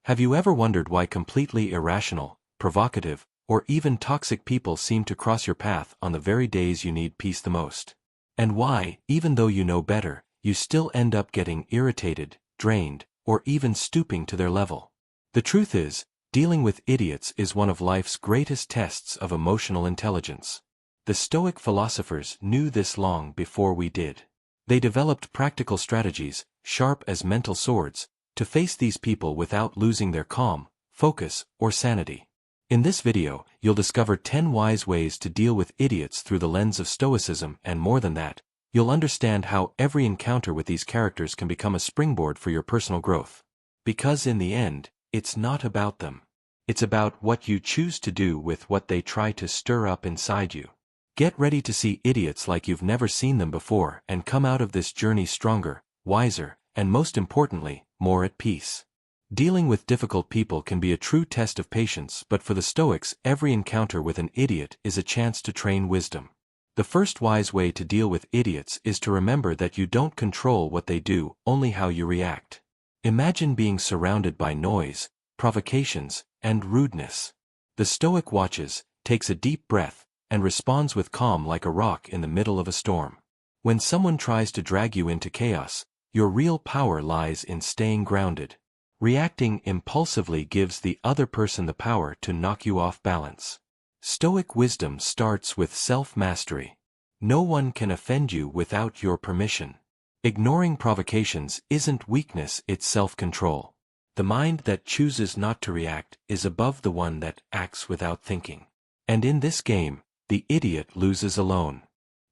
Have you ever wondered why completely irrational, provocative, or even toxic people seem to cross your path on the very days you need peace the most? And why, even though you know better, you still end up getting irritated, drained, or even stooping to their level? The truth is, dealing with idiots is one of life's greatest tests of emotional intelligence. The Stoic philosophers knew this long before we did. They developed practical strategies, sharp as mental swords, to face these people without losing their calm, focus, or sanity. In this video, you'll discover 10 wise ways to deal with idiots through the lens of Stoicism, and more than that, you'll understand how every encounter with these characters can become a springboard for your personal growth. Because in the end, it's not about them. It's about what you choose to do with what they try to stir up inside you. Get ready to see idiots like you've never seen them before and come out of this journey stronger, wiser, and most importantly, more at peace. Dealing with difficult people can be a true test of patience, but for the Stoics, every encounter with an idiot is a chance to train wisdom. The first wise way to deal with idiots is to remember that you don't control what they do, only how you react. Imagine being surrounded by noise, provocations, and rudeness. The Stoic watches, takes a deep breath, and responds with calm like a rock in the middle of a storm. When someone tries to drag you into chaos, your real power lies in staying grounded. Reacting impulsively gives the other person the power to knock you off balance. Stoic wisdom starts with self-mastery. No one can offend you without your permission. Ignoring provocations isn't weakness, it's self-control. The mind that chooses not to react is above the one that acts without thinking. And in this game, the idiot loses alone.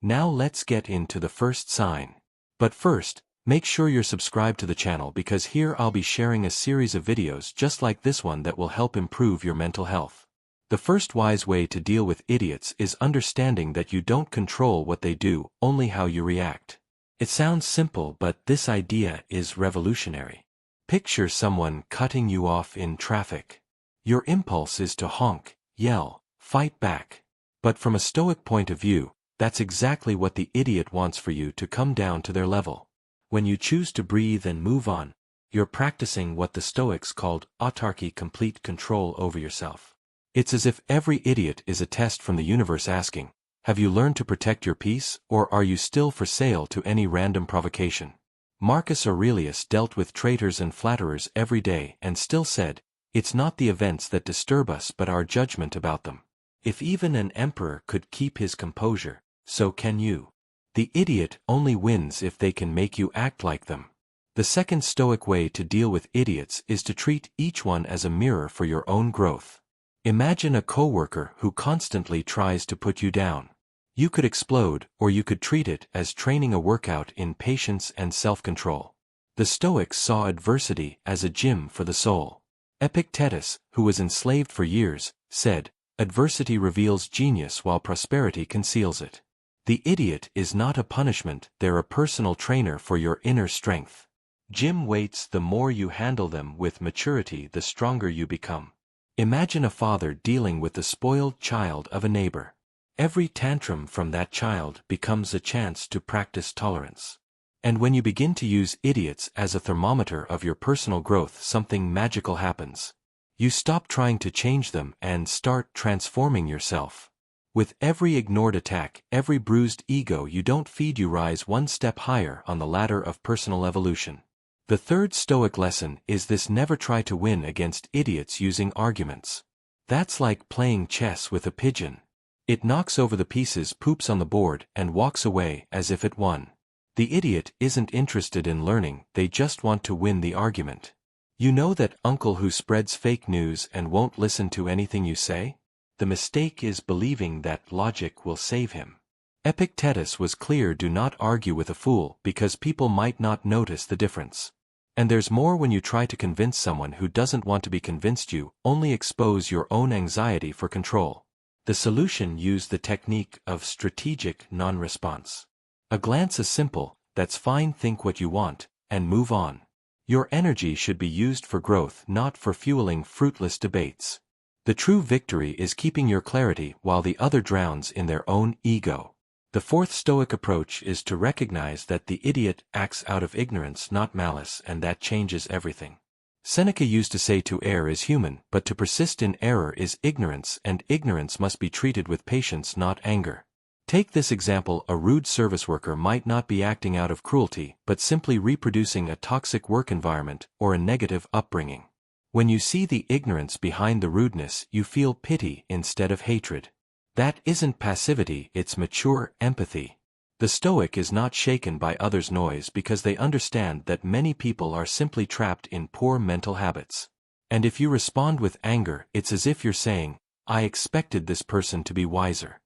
Now let's get into the first sign. But first, make sure you're subscribed to the channel because here I'll be sharing a series of videos just like this one that will help improve your mental health. The first wise way to deal with idiots is understanding that you don't control what they do, only how you react. It sounds simple, but this idea is revolutionary. Picture someone cutting you off in traffic. Your impulse is to honk, yell, fight back. But from a Stoic point of view, that's exactly what the idiot wants for you to come down to their level. When you choose to breathe and move on, you're practicing what the Stoics called autarky, complete control over yourself. It's as if every idiot is a test from the universe asking, have you learned to protect your peace, or are you still for sale to any random provocation? Marcus Aurelius dealt with traitors and flatterers every day and still said, it's not the events that disturb us but our judgment about them. If even an emperor could keep his composure, so can you. The idiot only wins if they can make you act like them. The second Stoic way to deal with idiots is to treat each one as a mirror for your own growth. Imagine a coworker who constantly tries to put you down. You could explode, or you could treat it as training a workout in patience and self-control. The Stoics saw adversity as a gym for the soul. Epictetus, who was enslaved for years, said, adversity reveals genius while prosperity conceals it. The idiot is not a punishment, they're a personal trainer for your inner strength. Gym weights, the more you handle them with maturity, the stronger you become. Imagine a father dealing with the spoiled child of a neighbor. Every tantrum from that child becomes a chance to practice tolerance. And when you begin to use idiots as a thermometer of your personal growth, something magical happens. You stop trying to change them and start transforming yourself. With every ignored attack, every bruised ego you don't feed, you rise one step higher on the ladder of personal evolution. The third Stoic lesson is this: never try to win against idiots using arguments. That's like playing chess with a pigeon. It knocks over the pieces, poops on the board, and walks away as if it won. The idiot isn't interested in learning, they just want to win the argument. You know that uncle who spreads fake news and won't listen to anything you say? The mistake is believing that logic will save him. Epictetus was clear: do not argue with a fool, because people might not notice the difference. And there's more when you try to convince someone who doesn't want to be convinced. You only expose your own anxiety for control. The solution: use the technique of strategic non-response. A glance is simple, that's fine, think what you want, and move on. Your energy should be used for growth, not for fueling fruitless debates. The true victory is keeping your clarity while the other drowns in their own ego. The fourth Stoic approach is to recognize that the idiot acts out of ignorance, not malice, and that changes everything. Seneca used to say to err is human, but to persist in error is ignorance, and ignorance must be treated with patience, not anger. Take this example: a rude service worker might not be acting out of cruelty, but simply reproducing a toxic work environment or a negative upbringing. When you see the ignorance behind the rudeness, you feel pity instead of hatred. That isn't passivity, it's mature empathy. The Stoic is not shaken by others' noise because they understand that many people are simply trapped in poor mental habits. And if you respond with anger, it's as if you're saying, "I expected this person to be wiser."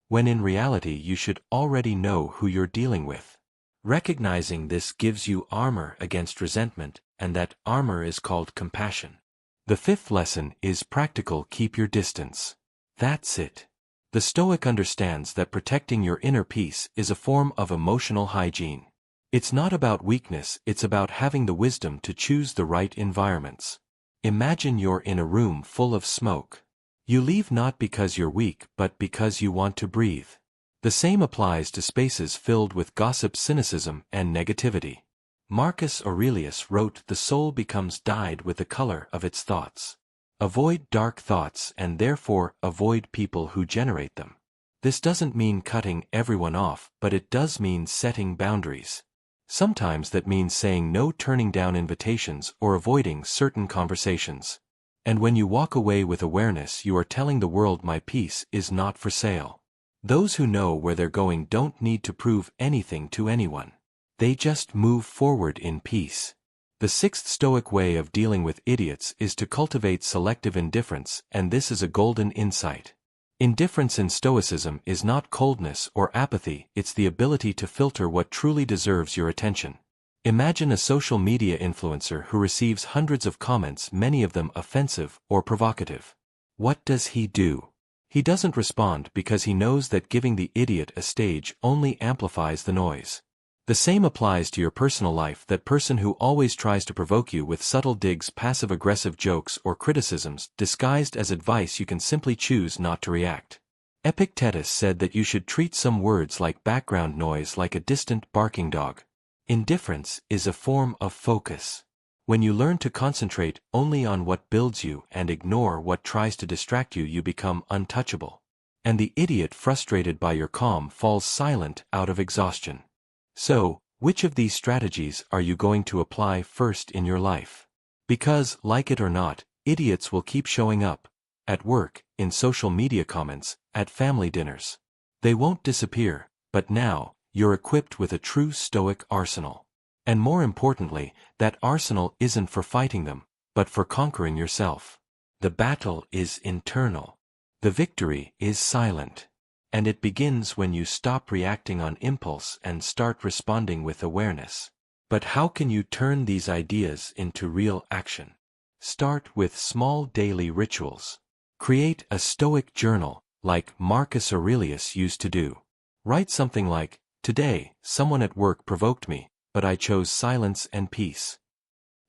When in reality you should already know who you're dealing with. Recognizing this gives you armor against resentment, and that armor is called compassion. The fifth lesson is practical: keep your distance. That's it. The Stoic understands that protecting your inner peace is a form of emotional hygiene. It's not about weakness, it's about having the wisdom to choose the right environments. Imagine you're in a room full of smoke. You leave not because you're weak, but because you want to breathe. The same applies to spaces filled with gossip, cynicism, and negativity. Marcus Aurelius wrote, "The soul becomes dyed with the color of its thoughts." Avoid dark thoughts and therefore avoid people who generate them. This doesn't mean cutting everyone off, but it does mean setting boundaries. Sometimes that means saying no, turning down invitations, or avoiding certain conversations. And when you walk away with awareness, you are telling the world, my peace is not for sale. Those who know where they're going don't need to prove anything to anyone. They just move forward in peace. The sixth Stoic way of dealing with idiots is to cultivate selective indifference, and this is a golden insight. Indifference in Stoicism is not coldness or apathy, it's the ability to filter what truly deserves your attention. Imagine a social media influencer who receives hundreds of comments, many of them offensive or provocative. What does he do? He doesn't respond because he knows that giving the idiot a stage only amplifies the noise. The same applies to your personal life. That person who always tries to provoke you with subtle digs, passive-aggressive jokes, or criticisms disguised as advice, you can simply choose not to react. Epictetus said that you should treat some words like background noise, like a distant barking dog. Indifference is a form of focus. When you learn to concentrate only on what builds you and ignore what tries to distract you, you become untouchable. And the idiot, frustrated by your calm, falls silent out of exhaustion. So, which of these strategies are you going to apply first in your life? Because, like it or not, idiots will keep showing up. At work, in social media comments, at family dinners. They won't disappear, but now, you're equipped with a true Stoic arsenal. And more importantly, that arsenal isn't for fighting them, but for conquering yourself. The battle is internal. The victory is silent. And it begins when you stop reacting on impulse and start responding with awareness. But how can you turn these ideas into real action? Start with small daily rituals. Create a Stoic journal, like Marcus Aurelius used to do. Write something like, "Today, someone at work provoked me, but I chose silence and peace."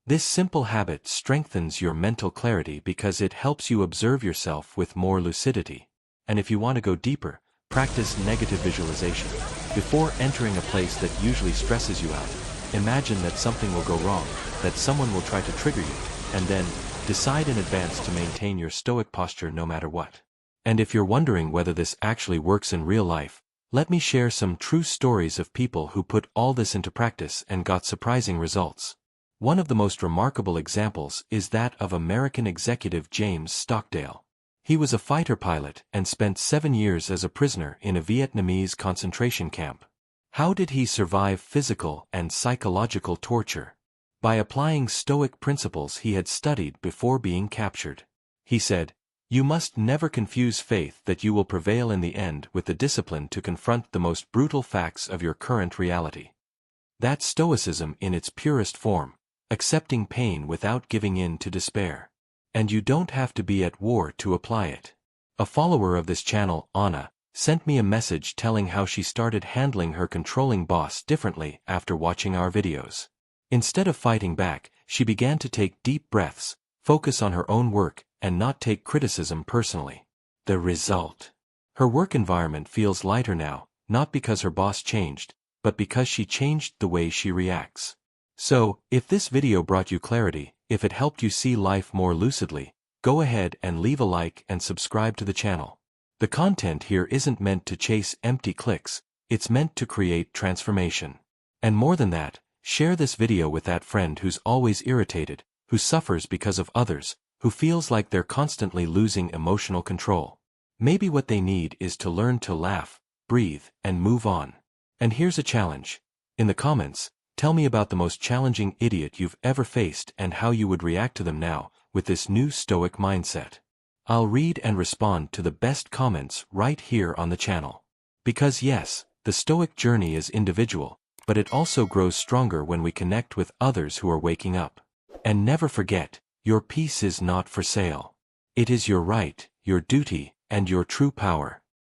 This simple habit strengthens your mental clarity because it helps you observe yourself with more lucidity. And if you want to go deeper, practice negative visualization. Before entering a place that usually stresses you out, imagine that something will go wrong, that someone will try to trigger you, and then decide in advance to maintain your Stoic posture no matter what. And if you're wondering whether this actually works in real life, let me share some true stories of people who put all this into practice and got surprising results. One of the most remarkable examples is that of American executive James Stockdale. He was a fighter pilot and spent 7 years as a prisoner in a Vietnamese concentration camp. How did he survive physical and psychological torture? By applying Stoic principles he had studied before being captured. He said, "You must never confuse faith that you will prevail in the end with the discipline to confront the most brutal facts of your current reality." That's Stoicism in its purest form, accepting pain without giving in to despair. And you don't have to be at war to apply it. A follower of this channel, Anna, sent me a message telling how she started handling her controlling boss differently after watching our videos. Instead of fighting back, she began to take deep breaths, focus on her own work, and not take criticism personally. The result? Her work environment feels lighter now, not because her boss changed, but because she changed the way she reacts. So, if this video brought you clarity, If it helped you see life more lucidly, go ahead and leave a like and subscribe to the channel. The content here isn't meant to chase empty clicks, it's meant to create transformation. And more than that, share this video with that friend who's always irritated, who suffers because of others, who feels like they're constantly losing emotional control. Maybe what they need is to learn to laugh, breathe, and move on. And here's a challenge. In the comments, tell me about the most challenging idiot you've ever faced and how you would react to them now, with this new Stoic mindset. I'll read and respond to the best comments right here on the channel. Because yes, the Stoic journey is individual, but it also grows stronger when we connect with others who are waking up. And never forget, your peace is not for sale. It is your right, your duty, and your true power.